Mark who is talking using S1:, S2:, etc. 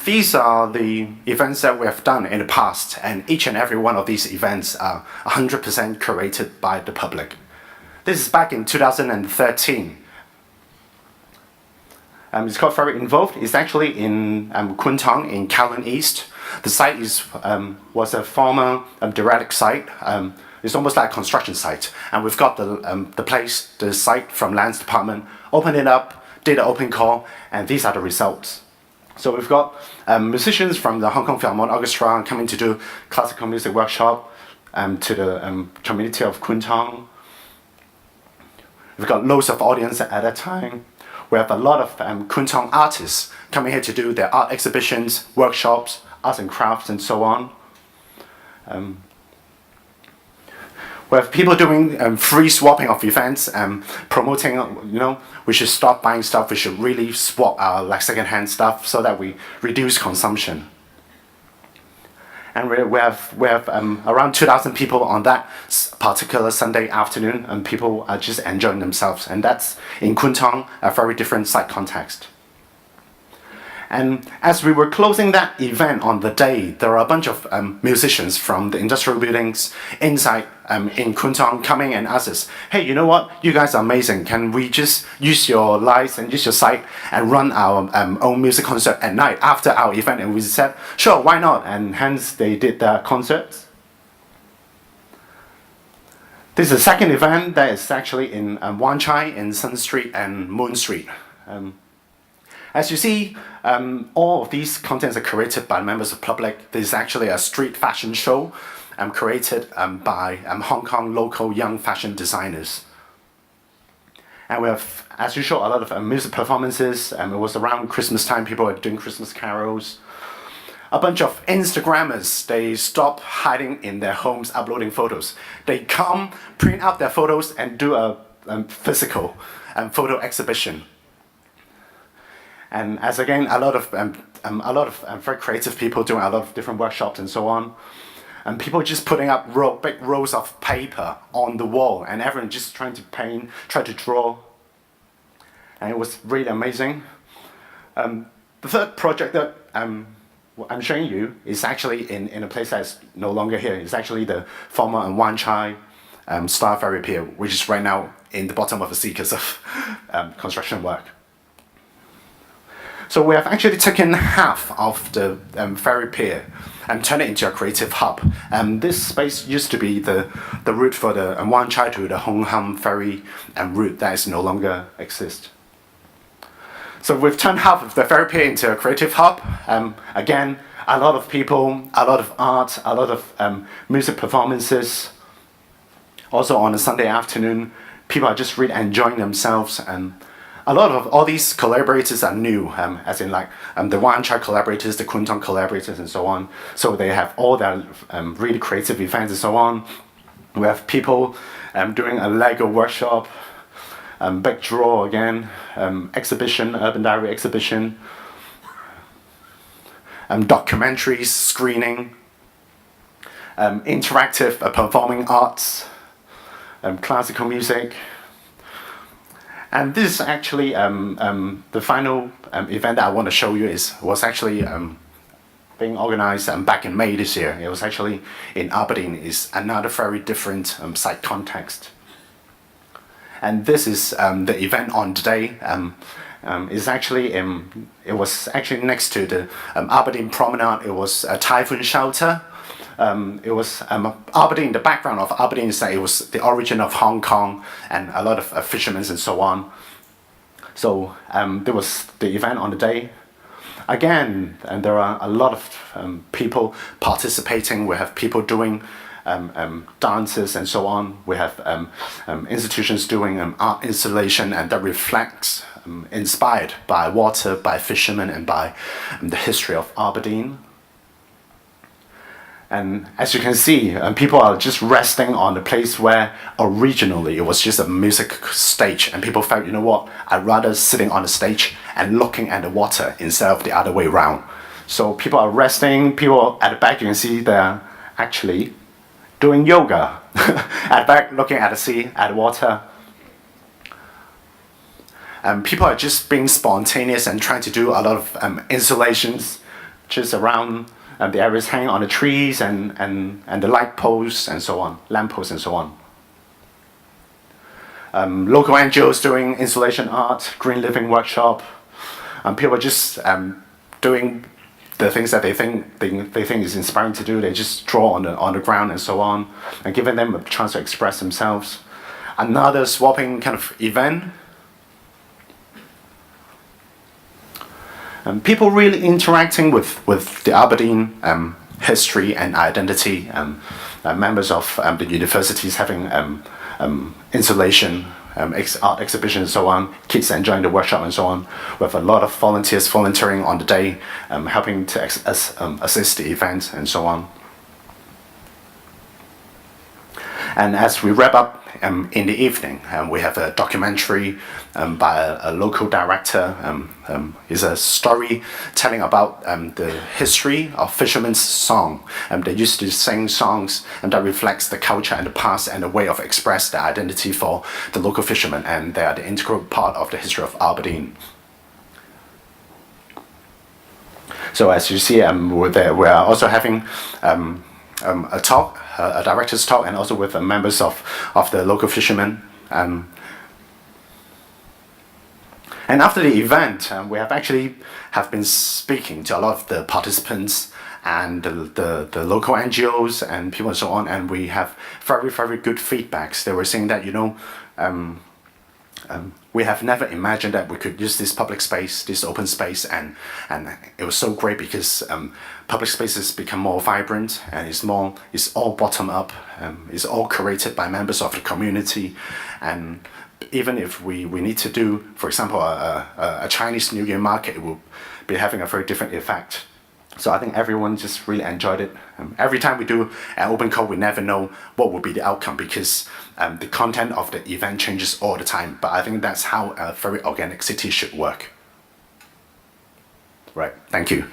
S1: these are the events that we have done in the past, and each and every one of these events are 100% curated by the public. This is back in 2013. It's called Very Involved. It's actually in Kwan in Kowloon East. The site was a former derelict site. It's almost like a construction site. And we've got the site from Lands Department, opened it up, did an open call, and these are the results. So we've got musicians from the Hong Kong Philharmonic Orchestra coming to do classical music workshop to the community of Kwan. We've got loads of audience at that time. We have a lot of Kwan artists coming here to do their art exhibitions, workshops, arts and crafts, and so on. We have people doing free swapping of events, promoting, we should stop buying stuff, we should really swap our second-hand stuff so that we reduce consumption. And we have around 2,000 people on that particular Sunday afternoon, and people are just enjoying themselves. And that's in Kwan, a very different site context. And as we were closing that event on the day, there are a bunch of musicians from the industrial buildings inside in Kwan coming and ask us, hey, you know what? You guys are amazing. Can we just use your lights and use your site and run our own music concert at night after our event? And we said, sure, why not? And hence they did their concerts. This is the second event that is actually in Wan Chai in Sun Street and Moon Street. As you see, all of these contents are created by members of the public. This is actually a street fashion show created by Hong Kong local young fashion designers. And we have, as usual, a lot of music performances. It was around Christmas time, people were doing Christmas carols. A bunch of Instagrammers, they stop hiding in their homes uploading photos. They come, print out their photos, and do a physical photo exhibition. And as again, a lot of very creative people doing a lot of different workshops and so on. And people just putting up big rows of paper on the wall, and everyone just trying to paint, try to draw. And it was really amazing. The third project that I'm showing you is actually in a place that's no longer here. It's actually the former Wan Chai Star Ferry Pier, which is right now in the bottom of the sea because of construction work. So we have actually taken half of the ferry pier and turned it into a creative hub. This space used to be the route for the Wan Chai to the Hong Kong ferry route that is no longer exist. So we've turned half of the ferry pier into a creative hub. Again, a lot of people, a lot of art, a lot of music performances. Also on a Sunday afternoon, people are just really enjoying themselves, and a lot of all these collaborators are new, as in the Wan Chai collaborators, the Kwan collaborators, and so on. So they have all their really creative events and so on. We have people doing a Lego workshop, big draw again, exhibition, urban diary exhibition, documentaries, screening, interactive performing arts, classical music. And this is actually the final event that I want to show you was actually being organized back in May this year. It was actually in Aberdeen. It's another very different site context. And this is the event on today. It's actually it was actually next to the Aberdeen Promenade. It was a typhoon shelter. It was Aberdeen. The background of Aberdeen is that it was the origin of Hong Kong and a lot of fishermen and so on. So there was the event on the day. Again, and there are a lot of people participating. We have people doing dances and so on. We have institutions doing art installation, and that reflects inspired by water, by fishermen, and by the history of Aberdeen. And as you can see, people are just resting on the place where originally it was just a music stage, and people felt, you know what, I'd rather sitting on the stage and looking at the water instead of the other way around. So people are resting. People at the back, you can see they're actually doing yoga at the back, looking at the sea, at the water. People are just being spontaneous and trying to do a lot of installations just around the areas hanging on the trees and the light posts and so on, lamp posts and so on. Local NGOs doing installation art, green living workshop. People are just doing the things that they think is inspiring to do. They just draw on the ground and so on, and giving them a chance to express themselves. Another swapping kind of event. People really interacting with the Aberdeen history and identity. Members of the universities having installation, art exhibition and so on, kids enjoying the workshop and so on, with a lot of volunteers volunteering on the day, helping to assist the event and so on. And as we wrap up in the evening, we have a documentary by a local director. It's a story telling about the history of fishermen's song. They used to sing songs that reflects the culture and the past and the way of express their identity for the local fishermen, and they are the integral part of the history of Aberdeen. So as you see, we are also having a talk, a director's talk, and also with members of the local fishermen. And after the event, we have been speaking to a lot of the participants and the local NGOs and people and so on, and we have very, very good feedbacks. They were saying that, we have never imagined that we could use this public space, this open space, and it was so great because public spaces become more vibrant, and it's all bottom up, it's all curated by members of the community, and even if we need to do, for example, a Chinese New Year market, it will be having a very different effect. So I think everyone just really enjoyed it. Every time we do an open call, we never know what will be the outcome because the content of the event changes all the time. But I think that's how a very organic city should work. Right, thank you.